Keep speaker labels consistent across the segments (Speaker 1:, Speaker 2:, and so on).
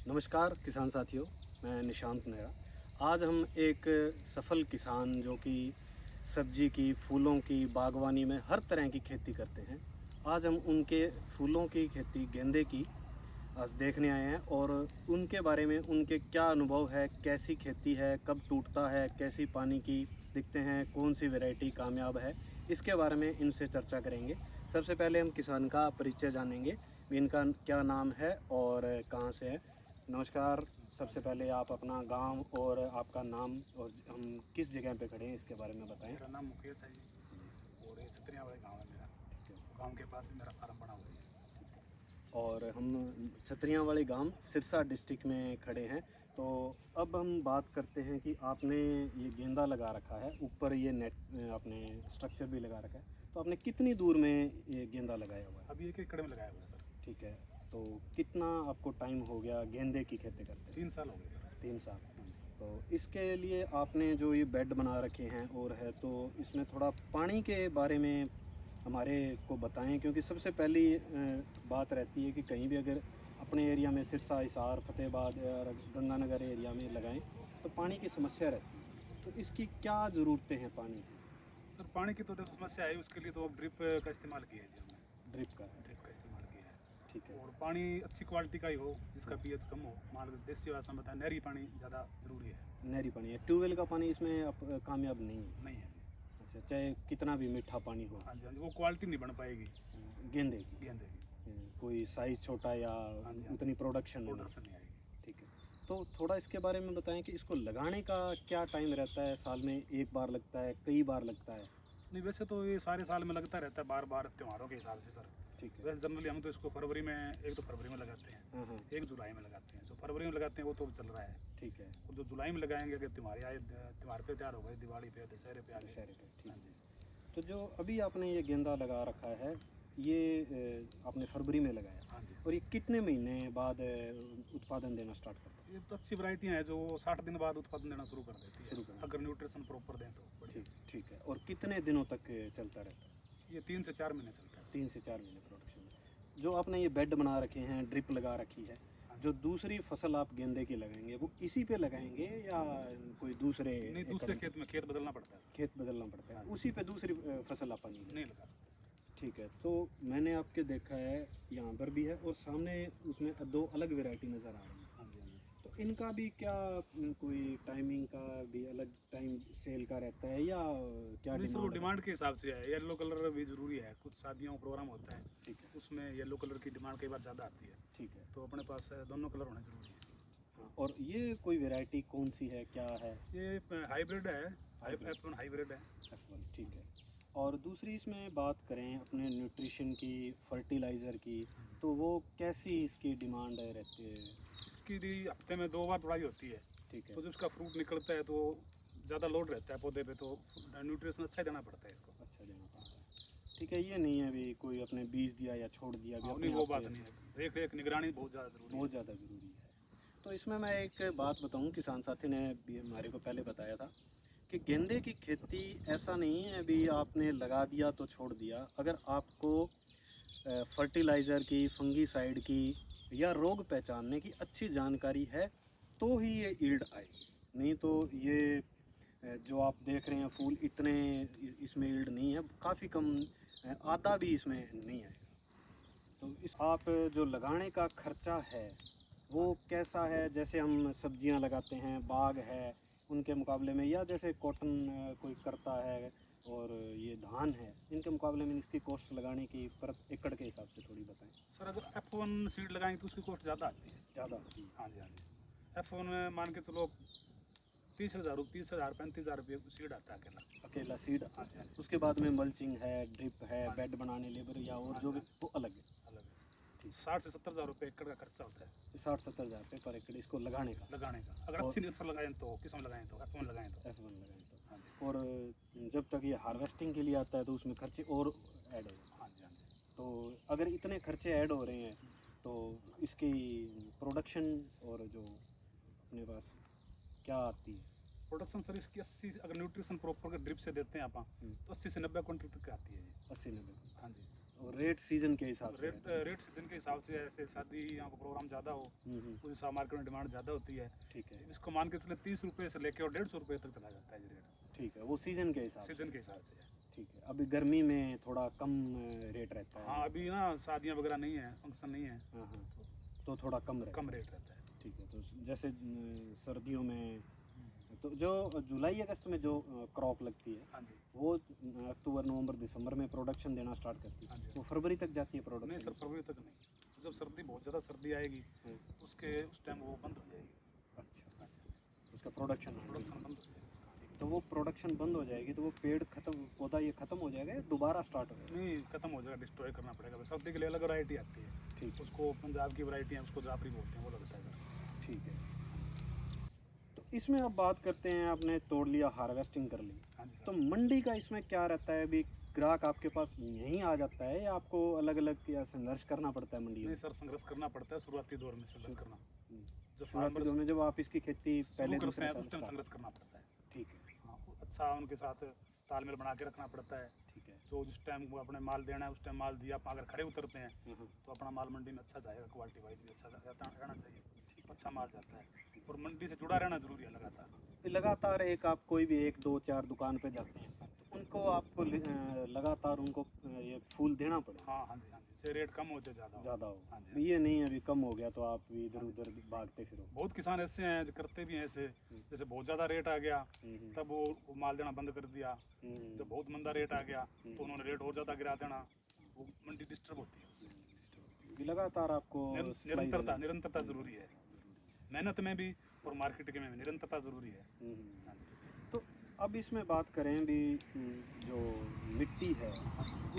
Speaker 1: नमस्कार किसान साथियों, मैं निशांत नेहरा। आज हम एक सफल किसान जो कि सब्जी की, फूलों की, बागवानी में हर तरह की खेती करते हैं। आज हम उनके फूलों की खेती, गेंदे की आज देखने आए हैं और उनके बारे में उनके क्या अनुभव है, कैसी खेती है, कब टूटता है, कैसी पानी की दिखते हैं, कौन सी वैरायटी कामयाब है, इसके बारे में इनसे चर्चा करेंगे। सबसे पहले हम किसान का परिचय जानेंगे, इनका क्या नाम है और कहाँ से है। नमस्कार, सबसे पहले आप अपना गांव और आपका नाम और हम किस जगह पे खड़े हैं इसके बारे में बताएं।
Speaker 2: मेरा नाम मुकेश है जी और ये छतरियाँ वाले गाँव है मेरा।
Speaker 1: ठीक है।
Speaker 2: गाँव के पास में मेरा फार्म बना हुआ है।
Speaker 1: और हम छतरियाँ वाले गांव सिरसा डिस्ट्रिक्ट में खड़े हैं। तो अब हम बात करते हैं कि आपने ये गेंदा लगा रखा है, ऊपर ये नेट आपने स्ट्रक्चर भी लगा रखा है, तो आपने कितनी दूर में ये गेंदा लगाया हुआ है?
Speaker 2: अभी एक एकड़ में लगाया हुआ है सर।
Speaker 1: ठीक है। तो कितना आपको टाइम हो गया गेंदे की खेती करते?
Speaker 2: 3 साल हो गए सर।
Speaker 1: 3 साल।
Speaker 2: हाँ जी।
Speaker 1: तो इसके लिए आपने जो ये बेड बना रखे हैं और है, तो इसमें थोड़ा पानी के बारे में हमारे को बताएं, क्योंकि सबसे पहली बात रहती है कि कहीं भी अगर अपने एरिया में सिरसा, हिसार, फतेहाबाद और गंगानगर एरिया में लगाएं तो पानी की समस्या रहती है। तो इसकी क्या ज़रूरतें हैं पानी की?
Speaker 2: सर पानी की तो देखो समस्या है, उसके लिए तो अब ड्रिप का इस्तेमाल किया है जी हमने।
Speaker 1: ड्रिप का है।
Speaker 2: ड्रिप का इस्तेमाल किया है
Speaker 1: ठीक है।
Speaker 2: और पानी अच्छी क्वालिटी का ही हो, जिसका
Speaker 1: हाँ।
Speaker 2: पीएच कम हो। मान लो देसी भाषा में बताएं, नहरी पानी ज़्यादा ज़रूरी है।
Speaker 1: नहरी पानी है, ट्यूबवेल का पानी इसमें कामयाब नहीं है।
Speaker 2: नहीं है जी।
Speaker 1: अच्छा, चाहे कितना भी मीठा पानी हो।
Speaker 2: हाँ जी, हाँ जी, वो क्वालिटी नहीं बन पाएगी
Speaker 1: गेंदे की।
Speaker 2: गेंदे की।
Speaker 1: कोई साइज़ छोटा या
Speaker 2: हाँ जी, हाँ
Speaker 1: उतनी
Speaker 2: जी,
Speaker 1: प्रोडक्शन नहीं।
Speaker 2: प्रोडक्शन नहीं आएगी।
Speaker 1: ठीक है। तो थोड़ा इसके बारे में बताएं कि इसको लगाने का क्या टाइम रहता है? साल में एक बार लगता है, कई बार लगता है?
Speaker 2: नहीं वैसे तो ये सारे साल में लगता रहता है, बार बार त्योहारों के हिसाब से सर।
Speaker 1: ठीक है।
Speaker 2: वैसे जनरली हम तो इसको फरवरी में, एक तो फरवरी में लगाते हैं,
Speaker 1: हाँ हाँ।
Speaker 2: एक जुलाई में लगाते हैं। जो फरवरी में लगाते हैं वो तो चल रहा है।
Speaker 1: ठीक है।
Speaker 2: और जो जुलाई में लगाएंगे, अगर त्योहार आए, त्योहार पे तैयार हो गए, दिवाली पे, दशहरे पे आ गए।
Speaker 1: दशहरे पे। ठीक
Speaker 2: हाँ
Speaker 1: है।
Speaker 2: जी।
Speaker 1: तो जो अभी आपने ये गेंदा लगा रखा है, ये आपने फरवरी में लगाया
Speaker 2: हाँ जी।
Speaker 1: और ये कितने महीने बाद उत्पादन देना स्टार्ट करता है?
Speaker 2: ये तो अच्छी वैरायटियाँ हैं जो 60 दिन बाद उत्पादन देना शुरू कर देती
Speaker 1: शुरू
Speaker 2: है,
Speaker 1: करना।
Speaker 2: अगर न्यूट्रिशन प्रॉपर दें तो बढ़िया।
Speaker 1: ठीक। ठीक है। और कितने दिनों तक चलता रहता है?
Speaker 2: ये 3 से 4 महीने चलता है।
Speaker 1: 3 से 4 महीने प्रोडक्शन में। जो आपने ये बेड बना रखे हैं, ड्रिप लगा रखी है,
Speaker 2: हाँ जी।
Speaker 1: जो दूसरी फसल आप गेंदे की लगाएंगे वो इसी पे लगाएंगे या कोई दूसरे
Speaker 2: नहीं,
Speaker 1: एकड़
Speaker 2: दूसरे
Speaker 1: में?
Speaker 2: खेत में खेत बदलना पड़ता है।
Speaker 1: खेत बदलना पड़ता है,
Speaker 2: हाँ
Speaker 1: उसी पे दूसरी फसल आप नहीं
Speaker 2: नहीं
Speaker 1: लगाते?
Speaker 2: लगा सकते।
Speaker 1: ठीक है। तो मैंने आपके देखा है, यहाँ पर भी है और सामने उसमें दो अलग वैरायटी नज़र आ रही है।
Speaker 2: हाँ जी, हाँ जी।
Speaker 1: तो इनका भी क्या कोई टाइमिंग का भी अलग टाइम सेल का रहता है या क्या
Speaker 2: नहीं सर, वो
Speaker 1: डिमांड
Speaker 2: डिमांड के हिसाब से है। येलो कलर भी ज़रूरी है, कुछ शादियों का प्रोग्राम होता है,
Speaker 1: ठीक है।
Speaker 2: उसमें येलो कलर की डिमांड कई बार ज़्यादा आती है।
Speaker 1: ठीक है।
Speaker 2: तो अपने पास दोनों कलर होने ज़रूरी है।
Speaker 1: हाँ, और ये कोई वैरायटी कौन सी है, क्या है?
Speaker 2: ये हाइब्रिड है,
Speaker 1: हाइब्रिड।
Speaker 2: F1 हाइब्रिड है।
Speaker 1: F1। ठीक है। और दूसरी इसमें बात करें अपने न्यूट्रिशन की, फर्टिलाइज़र की, तो वो कैसी इसकी डिमांड रहती है?
Speaker 2: इसकी भी हफ्ते में 2 बार तुड़ाई होती है।
Speaker 1: ठीक है।
Speaker 2: तो जब उसका फ्रूट निकलता है तो ज़्यादा लोड रहता है पौधे पे, तो न्यूट्रिशन अच्छा ही देना पड़ता है इसको।
Speaker 1: अच्छा देना पड़ता है। ठीक है, ये नहीं है अभी कोई अपने बीज दिया या छोड़ दिया, अभी
Speaker 2: हाँ,
Speaker 1: अपने
Speaker 2: नहीं वो
Speaker 1: आप
Speaker 2: बात
Speaker 1: पे
Speaker 2: नहीं है। देख रेख निगरानी बहुत ज़्यादा ज़रूरी
Speaker 1: बहुत
Speaker 2: है।
Speaker 1: ज़्यादा ज़रूरी है। तो इसमें मैं एक बात बताऊं, किसान साथी ने भी हमारे को पहले बताया था कि गेंदे की खेती ऐसा नहीं है अभी आपने लगा दिया तो छोड़ दिया। अगर आपको फर्टिलाइज़र की, फंगीसाइड की या रोग पहचानने की अच्छी जानकारी है तो ही ये यील्ड आएगी। नहीं तो ये जो आप देख रहे हैं फूल इतने इसमें यील्ड नहीं है, काफ़ी कम, आधा भी इसमें नहीं आएगा। तो इस आप जो लगाने का खर्चा है वो
Speaker 2: हाँ,
Speaker 1: कैसा है? जैसे हम सब्जियां लगाते हैं, बाग है, उनके मुकाबले में, या जैसे कॉटन कोई करता है और ये धान है, इनके मुकाबले में इसकी कॉस्ट लगाने की पर एकड़ के हिसाब से थोड़ी बताएं।
Speaker 2: सर अगर F1 सीड लगाएंगे तो उसकी कॉस्ट ज़्यादा आती है।
Speaker 1: ज़्यादा होती है।
Speaker 2: हाँ जी, हाँ जी। F1 में मान के चलो 30,000 ₹35,000 सीड आता है अकेला।
Speaker 1: अकेला सीड आता
Speaker 2: हाँ जी, हाँ
Speaker 1: है,
Speaker 2: जी।
Speaker 1: उसके बाद में मल्चिंग है, ड्रिप है,
Speaker 2: हाँ जी,
Speaker 1: बेड बनाने लेबर या और
Speaker 2: हाँ
Speaker 1: जो
Speaker 2: जी,
Speaker 1: भी,
Speaker 2: हाँ जी।
Speaker 1: वो अलग है।
Speaker 2: अलग है।
Speaker 1: ठीक।
Speaker 2: 60 से 70,000 रुपये एकड़ का खर्चा होता है
Speaker 1: 60-70 हज़ार रुपये पर एकड़ इसको लगाने का।
Speaker 2: लगाने का। अगर
Speaker 1: और
Speaker 2: अच्छी नस्ल लगाएं तो, किस्म लगाएं तो, F1 लगाएं तो।
Speaker 1: F1 लगाएं तो।
Speaker 2: हाँ जी,
Speaker 1: और जब तक ये हार्वेस्टिंग के लिए आता है तो उसमें खर्चे और ऐड हो जाते हैं।
Speaker 2: हाँ जी, हाँ जी।
Speaker 1: तो अगर इतने खर्चे ऐड हो रहे हैं तो इसकी प्रोडक्शन और जो अपने पास क्या आती है?
Speaker 2: प्रोडक्शन सर इसकी 80, अगर न्यूट्रिशन प्रॉपर ड्रिप से देते हैं आप,
Speaker 1: हम्म,
Speaker 2: तो 80 से 90 क्विंटल तक आती है ये।
Speaker 1: 80-90।
Speaker 2: हाँ जी।
Speaker 1: और रेट सीजन के हिसाब से
Speaker 2: रेट सीजन के हिसाब से, ऐसे शादी यहाँ पर प्रोग्राम ज़्यादा हो उस हिसाब मार्केट में डिमांड ज़्यादा होती है।
Speaker 1: ठीक है,
Speaker 2: इसको मान के चले 30 रुपये से लेके और 150 रुपये तक चला जाता है ये रेट।
Speaker 1: ठीक है, वो सीजन के हिसाब से।
Speaker 2: सीजन के हिसाब से।
Speaker 1: ठीक है, अभी गर्मी में थोड़ा कम रेट रहता है।
Speaker 2: हाँ, अभी ना शादियाँ वगैरह नहीं है, फंक्शन नहीं है,
Speaker 1: हाँ हाँ, तो थोड़ा कम
Speaker 2: रेट रहता है।
Speaker 1: ठीक है, तो जैसे सर्दियों में तो जो जुलाई अगस्त में जो क्रॉप लगती है,
Speaker 2: हाँ जी,
Speaker 1: वो अक्टूबर नवंबर दिसंबर में प्रोडक्शन देना स्टार्ट करती
Speaker 2: हाँ
Speaker 1: है,
Speaker 2: जी।
Speaker 1: वो फरवरी तक जाती है
Speaker 2: नहीं
Speaker 1: प्रोडक्शन?
Speaker 2: सर, फरवरी तक नहीं। जब सर्दी, बहुत ज़्यादा सर्दी आएगी उस टाइम वो बंद हो जाएगी।
Speaker 1: अच्छा, उसका प्रोडक्शन
Speaker 2: बंद हो जाएगी।
Speaker 1: तो वो प्रोडक्शन बंद हो जाएगी तो वो पेड़ खत्म, पौधा ये खत्म हो जाएगा या दोबारा स्टार्ट हो जाएगा?
Speaker 2: नहीं, खत्म हो जाएगा, डिस्ट्रॉय करना पड़ेगा। सर्दी के लिए अलग वैरायटी आती है,
Speaker 1: ठीक,
Speaker 2: उसको पंजाब की वैरायटी है, उसको जाफरी बोलते हैं, वो लगता है।
Speaker 1: ठीक है। तो इसमें अब बात करते हैं, आपने तोड़ लिया, हार्वेस्टिंग कर ली,
Speaker 2: हाँ जी
Speaker 1: तो
Speaker 2: सर।
Speaker 1: मंडी का इसमें क्या रहता है? अभी ग्राहक आपके पास यहीं आ जाता है या आपको अलग अलग या संघर्ष करना पड़ता है मंडी
Speaker 2: नहीं
Speaker 1: में?
Speaker 2: सर, संघर्ष करना पड़ता है शुरुआती दौर में, संघर्ष करना। जब
Speaker 1: शुरुआती
Speaker 2: फार्मर
Speaker 1: दौर में जब आप इसकी खेती पहले
Speaker 2: करते
Speaker 1: दूसरे
Speaker 2: हैं
Speaker 1: साल
Speaker 2: उस टाइम
Speaker 1: start-
Speaker 2: संघर्ष करना पड़ता है।
Speaker 1: ठीक है,
Speaker 2: हाँ, अच्छा उनके साथ तालमेल बना के रखना पड़ता है।
Speaker 1: ठीक है।
Speaker 2: तो जिस टाइम वो अपने माल देना है उस टाइम माल दिया, अगर खड़े उतरते हैं
Speaker 1: हाँ,
Speaker 2: तो अपना माल मंडी में अच्छा जाएगा, क्वालिटी वाइज भी अच्छा रहना चाहिए, अच्छा माल जाता है। और मंडी से जुड़ा रहना जरूरी है लगातार।
Speaker 1: तो लगातार एक आप कोई भी 1 2 4 दुकान पे जाते हैं तो उनको आपको लगातार उनको ये फूल देना पड़ेगा?
Speaker 2: हाँ हाँ जी, हाँ जी, से रेट कम हो जाए ज़्यादा
Speaker 1: ज़्यादा हो,
Speaker 2: हाँ जी।
Speaker 1: ये नहीं अभी कम हो गया तो आप भी इधर उधर भागते फिरो?
Speaker 2: बहुत किसान ऐसे हैं जो करते भी हैं ऐसे, जैसे बहुत ज़्यादा रेट आ गया तब वो माल देना बंद कर दिया। जब बहुत मंदा रेट आ गया तो उन्होंने रेट और ज़्यादा गिरा देना, वो मंडी डिस्टर्ब होती है उससे।
Speaker 1: लगातार आपको
Speaker 2: निरंतरता निरंतरता जरूरी है, मेहनत में भी और मार्केटिंग में भी निरंतरता जरूरी है।
Speaker 1: तो अब इसमें बात करें भी, जो मिट्टी है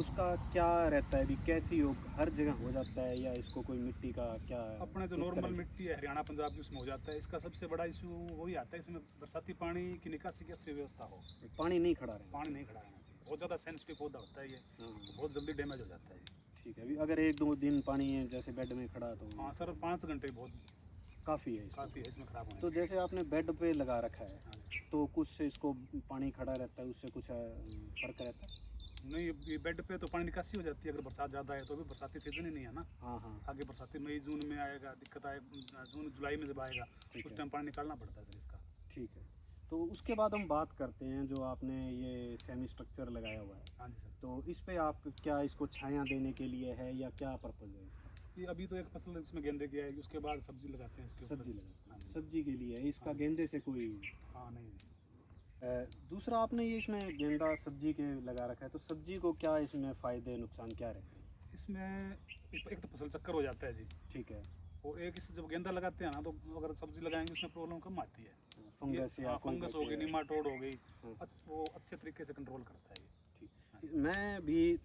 Speaker 1: उसका क्या रहता है? भी कैसी हो, हर जगह हो जाता है या इसको कोई मिट्टी का क्या?
Speaker 2: अपने जो नॉर्मल मिट्टी है हरियाणा पंजाब की उसमें हो जाता है। इसका सबसे बड़ा इशू वही आता है, इसमें बरसाती पानी की निकासी की अच्छी व्यवस्था हो।
Speaker 1: पानी नहीं खड़ा रहे?
Speaker 2: पानी नहीं खड़ा रहना चाहिए, बहुत ज़्यादा सेंसिटिव पौधा होता है ये, तो बहुत जल्दी डैमेज हो जाता है।
Speaker 1: ठीक है, अभी अगर 1 2 दिन पानी है जैसे बेड में खड़ा तो
Speaker 2: हाँ सर, 5 घंटे बहुत
Speaker 1: काफ़ी है इसको?
Speaker 2: काफ़ी है इसमें खराब होने।
Speaker 1: तो जैसे आपने बेड पे लगा रखा है
Speaker 2: हाँ।
Speaker 1: तो कुछ से इसको पानी खड़ा रहता है, उससे कुछ फर्क रहता है?
Speaker 2: नहीं, ये बेड पे तो पानी निकासी हो जाती है अगर बरसात ज़्यादा है तो। अभी बरसाती सीजन ही नहीं है ना,
Speaker 1: हाँ हाँ,
Speaker 2: आगे बरसाती मई जून में आएगा, दिक्कत आए जून जुलाई में जब आएगा
Speaker 1: ठीक
Speaker 2: उस
Speaker 1: है,
Speaker 2: टाइम पानी निकालना पड़ता है सर इसका।
Speaker 1: ठीक है। तो उसके बाद हम बात करते हैं, जो आपने ये सेमी स्ट्रक्चर लगाया हुआ है
Speaker 2: हाँ जी सर।
Speaker 1: तो इस पे आप क्या इसको छाया देने के लिए है या क्या पर्पज़ है इसका?
Speaker 2: ये अभी तो एक फसल इसमें गेंदे की आएगी, उसके बाद सब्जी लगाते हैं इसके ऊपर।
Speaker 1: सब्जी
Speaker 2: हाँ
Speaker 1: लगा,
Speaker 2: जी।
Speaker 1: सब्जी के लिए है इसका?
Speaker 2: हाँ।
Speaker 1: गेंदे से कोई
Speaker 2: हाँ नहीं,
Speaker 1: दूसरा आपने ये इसमें गेंदा सब्जी के लगा रखा है तो सब्जी को क्या इसमें फ़ायदे नुकसान क्या रहते हैं?
Speaker 2: इसमें एक तो फसल चक्कर हो जाता है जी,
Speaker 1: ठीक है,
Speaker 2: और एक इस जब गेंदा लगाते हैं ना तो अगर सब्जी लगाएंगे उसमें प्रॉब्लम कम आती है।
Speaker 1: फंगस या कोई
Speaker 2: फंगस हो गई,
Speaker 1: बैक्टीरिया।
Speaker 2: निमाटोड हो गई,
Speaker 1: हाँ।
Speaker 2: वो अच्छे तरीके से कंट्रोल करता है ये।
Speaker 1: ठीक। मैं भी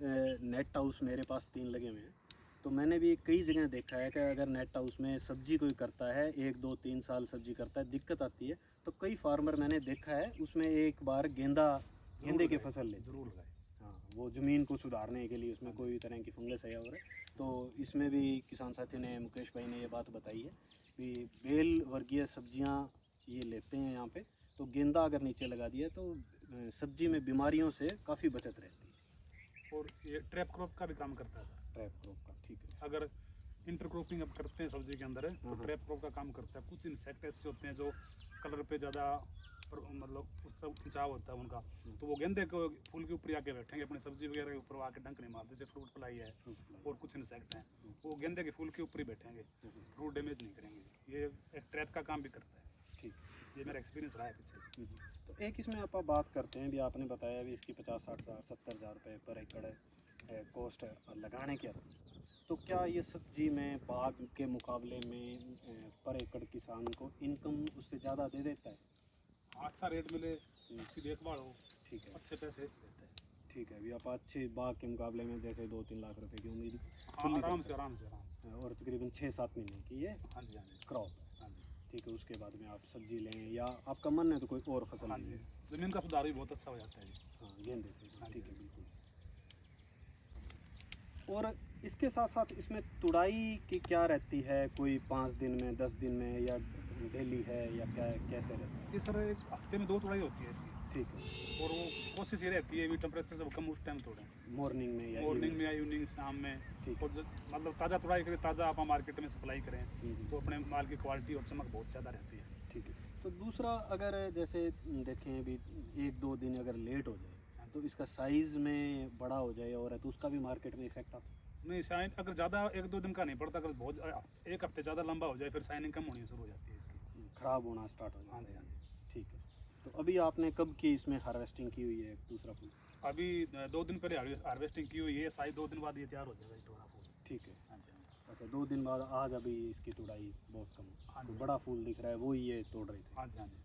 Speaker 1: नेट हाउस मेरे पास 3 लगे हुए हैं तो मैंने भी कई जगह देखा है कि अगर नेट हाउस में सब्जी कोई करता है 1 2 3 साल सब्जी करता है, दिक्कत आती है तो कई फार्मर मैंने देखा है उसमें एक बार गेंदे की फसल ले।
Speaker 2: जरूर लगाए।
Speaker 1: हाँ, वो ज़मीन को सुधारने के लिए उसमें कोई तरह की फंगस है और तो इसमें भी किसान साथी ने, मुकेश भाई ने ये बात बताई है कि बेल वर्गीय सब्जियां ये लेते हैं यहाँ पे, तो गेंदा अगर नीचे लगा दिया तो सब्जी में बीमारियों से काफ़ी बचत रहती है।
Speaker 2: और ये ट्रैप क्रॉप का भी काम करता है सर।
Speaker 1: ट्रैप क्रॉप का, ठीक है।
Speaker 2: अगर इंटरक्रॉपिंग अब करते हैं सब्जी के अंदर तो
Speaker 1: हाँ।
Speaker 2: ट्रैप क्रॉप का काम करता है। कुछ इंसेक्ट ऐसे होते हैं जो कलर पे ज़्यादा मतलब उसका खिंचाव होता है उनका, तो वो गेंदे को फूल के ऊपर आके बैठेंगे, अपनी सब्जी वगैरह के ऊपर आके डंक नहीं मारते, जैसे फ्रूट फ्लाई है और कुछ इंसेक्ट हैं वो गेंदे के फूल के ऊपर ही बैठेंगे, फ्रूट डैमेज नहीं करेंगे। ये एक ट्रैप का काम भी करता है।
Speaker 1: ठीक,
Speaker 2: ये मेरा एक्सपीरियंस रहा है पीछे।
Speaker 1: तो एक इसमें आप बात करते हैं भी, आपने बताया भी इसकी 50-60 हज़ार 70 हज़ार रुपये पर एकड़ कॉस्ट लगाने के, तो क्या ये सब्जी में बाग के मुकाबले में पर एकड़ किसान को इनकम उससे ज़्यादा दे देता है?
Speaker 2: अच्छा रेट मिले, अच्छी देखभाल हो,
Speaker 1: ठीक है,
Speaker 2: अच्छे पैसे देते हैं।
Speaker 1: ठीक है। अभी आप अच्छे बाग के मुकाबले में जैसे 2-3 लाख रुपए की उम्मीद
Speaker 2: हाँ, आराम से आराम से आराम से।
Speaker 1: और तकरीबन 6-7 महीने की ये
Speaker 2: हाँ जी, हाँ जी,
Speaker 1: क्रॉप है,
Speaker 2: हाँ जी,
Speaker 1: ठीक है। उसके बाद में आप सब्जी लें या आपका मन है तो कोई और फसल
Speaker 2: हाँ
Speaker 1: लें।
Speaker 2: जी। ज़मीन का सुधार भी बहुत अच्छा हो जाता है जी।
Speaker 1: हाँ, गेंदे से,
Speaker 2: हाँ
Speaker 1: ठीक
Speaker 2: जी।
Speaker 1: है, बिल्कुल। और इसके साथ साथ इसमें तुड़ाई की क्या रहती है? कोई 5 दिन में, 10 दिन में या डेली है या क्या, कैसे रहता है?
Speaker 2: ये सर एक हफ्ते में 2 तुड़ाई होती है इसकी।
Speaker 1: ठीक है।
Speaker 2: और वो कोशिश ये रहती है भी टेम्परेचर से वो कम उस टाइम तोड़ें,
Speaker 1: मॉर्निंग में या
Speaker 2: मॉर्निंग
Speaker 1: evening?
Speaker 2: में या इवनिंग शाम में।
Speaker 1: ठीक
Speaker 2: और मतलब ताज़ा तोड़ाई करें, ताज़ा आप मार्केट में सप्लाई करें
Speaker 1: हम्म,
Speaker 2: तो अपने माल की क्वालिटी और चमक बहुत ज़्यादा रहती है।
Speaker 1: ठीक है। तो दूसरा, अगर जैसे देखें अभी 1-2 दिन अगर लेट हो जाए
Speaker 2: हाँ
Speaker 1: तो इसका साइज़ में बड़ा हो जाए और तो उसका भी मार्केट में इफेक्ट आता है?
Speaker 2: नहीं, शाइन अगर ज़्यादा 1-2 दिन का नहीं पड़ता, अगर बहुत 1 हफ्ते ज़्यादा लंबा हो जाए फिर शाइनिंग कम होनी शुरू हो जाती है इसकी।
Speaker 1: ख़राब होना स्टार्ट हो
Speaker 2: हाँ
Speaker 1: जाता
Speaker 2: जी,
Speaker 1: है।
Speaker 2: हाँ जी।
Speaker 1: ठीक है। तो अभी आपने कब की इसमें हार्वेस्टिंग की हुई है दूसरा फूल?
Speaker 2: अभी 2 दिन पहले हार्वेस्टिंग की हुई है, शायद 2 दिन बाद ये तैयार हो जाएगा ये टोरा फूल।
Speaker 1: ठीक है।
Speaker 2: हाँ जी, हाँ जी।
Speaker 1: अच्छा, 2 दिन बाद आज अभी इसकी तुड़ाई बहुत कम है।
Speaker 2: हाँ
Speaker 1: तो
Speaker 2: जी,
Speaker 1: बड़ा फूल दिख रहा है, वो ही ये तोड़ रहे थे।
Speaker 2: हाँ जी, हाँ जी।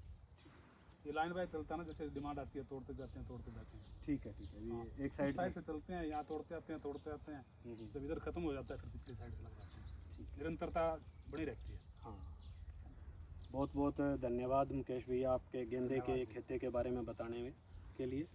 Speaker 2: ये लाइन बाय चलता है ना, जैसे डिमांड आती है तोड़ते जाते हैं, तोड़ते जाते हैं।
Speaker 1: ठीक है, ठीक है।
Speaker 2: हाँ,
Speaker 1: अभी एक
Speaker 2: उस
Speaker 1: साइड
Speaker 2: साइड
Speaker 1: से
Speaker 2: से चलते हैं, यहाँ तोड़ते आते हैं, तोड़ते आते हैं। जब इधर खत्म हो जाता है फिर पिछली साइड से लग जाते हैं।
Speaker 1: ठीक है।
Speaker 2: निरंतरता बनी रहती है।
Speaker 1: हाँ, बहुत बहुत धन्यवाद मुकेश भैया आपके गेंदे के
Speaker 2: धन्यवाद जी।
Speaker 1: खेते के बारे में बताने में के लिए।